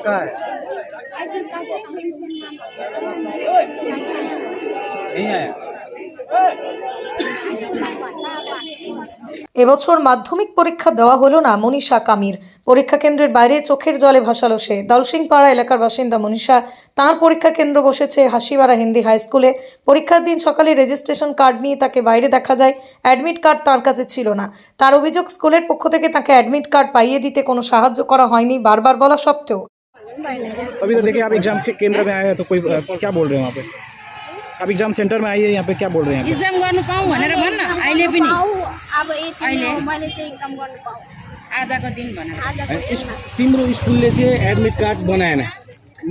कहाँ है? नहीं आया। এবছর মাধ্যমিক পরীক্ষা দেওয়া হলো না মনীষা কামির। পরীক্ষা কেন্দ্রের বাইরে চোখের জলে ভাসালো সে। দলসিংপাড়া এলাকার বাসিন্দা মনীষা। তাঁর পরীক্ষা কেন্দ্র বসেছে হাসিবাড়া হিন্দি হাই স্কুলে। পরীক্ষার দিন সকালে রেজিস্ট্রেশন কার্ড নিয়ে তাকে বাইরে দেখা যায়। অ্যাডমিট কার্ড তার কাছে ছিল না। তার অভিযোগ, স্কুলের পক্ষ থেকে তাকে অ্যাডমিট কার্ড পাইয়ে দিতে কোনো সাহায্য করা হয়নি বারবার বলা সত্ত্বেও। अभी तो देखिए आप एग्जाम के केंद्र में आए हैं तो कोई क्या बोल रहे हैं वहाँ पे? आप एग्जाम सेंटर में आइए, यहाँ पे क्या बोल रहे हैं? एक्जाम गर्नु पाऊँ भनेर भन्न अहिले पनि अब अहिले मैले चाहिँ एकदम गर्नु पाऊँ आजको दिन भनेर आजको दिनमा तिम्रो स्कुलले चाहिँ एडमिट कार्ड बनाएन,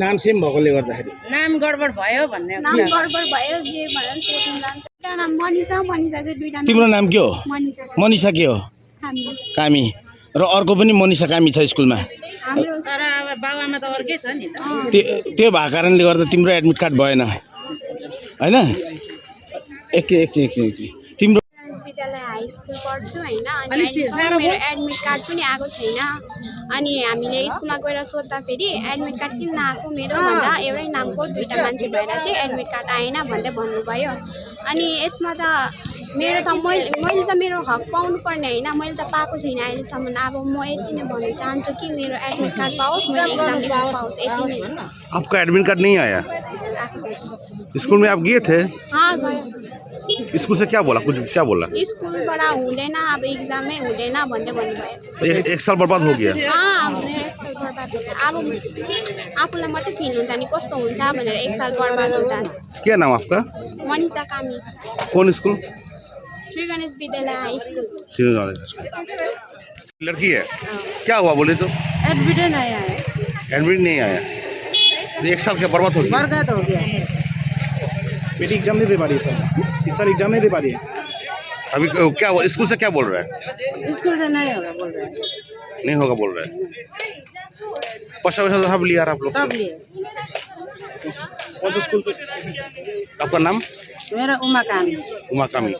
नाम सेम भएकोले गर्दाखेरि। नाम गडबड भयो भन्ने नाम गडबड भयो जे भनेर सोध्नुला एउटा नाम मनिषा मनिषा चाहिँ दुईटा नाम तिम्रो नाम के हो? मनिषा मनिषा के हो? हामी कामी। र अर्को पनि मनिषा कामी छ स्कुलमा। हाम्रो तर अब बाबामा त अर्कै छ नि त त्यो भएको कारणले गर्दा तिम्रो एडमिट कार्ड भएन हैन? एकछिन तिम्रो विद्यालय हाई स्कुल पढ्छु हैन अनि अहिलेसम्म मेरो एडमिट कार्ड पनि आएको छैन अनि हामीले स्कुलमा गएर सोध्दाखेरि एडमिट कार्ड किन नआएको मेरो भन्दा एउटै नामको दुईटा मान्छे भएर चाहिँ एडमिट कार्ड आएन भन्दै भन्नुभयो अनि यसमा त मेरो त मैले त मेरो हक पाउनु पर्ने हैन मैले त पाएको छैन अहिलेसम्म अब म यति नै भन्न चाहन्छु कि मेरो एडमिट कार्ड पाओस् मैले एक्जाम दिन पाओस् यति नै आपका एडमिट कार्ड नहीं आया? आएको छैन स्कूल में आप गए थे? हाँ गयो स्कूल से क्या बोला? कुछ क्या बोला? स्कुलबाट हुँदैन अब एक्जामै हुँदैन भन्दै भन्नुभयो एक साल बर्बाद हो गया। अब मेरो एक साल बर्बाद हुन्छ अब आफूलाई मात्रै फिल हुन्छ नि कस्तो हुन्छ भनेर एक साल बर्बाद हुँदा क्या नाम आपका? मनिषा कामी कौन स्कूल? श्री गणेश विद्यालय हाई स्कुल लड़की है, क्या हुआ बोले तो? एडमिट नहीं आया एडमिट नहीं आया, एक साल क्या बर्बाद हो गया? बर्बाद हो गया बेटी एग्जाम नहीं दे पा रही है सर, इस साल एग्जाम नहीं दे पा रही है। अभी क्या स्कूल से क्या बोल रहा है? स्कूल से नहीं होगा बोल रहे हैं नहीं होगा बोल रहा है। पैसा वैसा सब लिया आप लोग? सब लिए कौन सा स्कूल पे? आपका नाम? मेरा उमा कामी उमा कामी।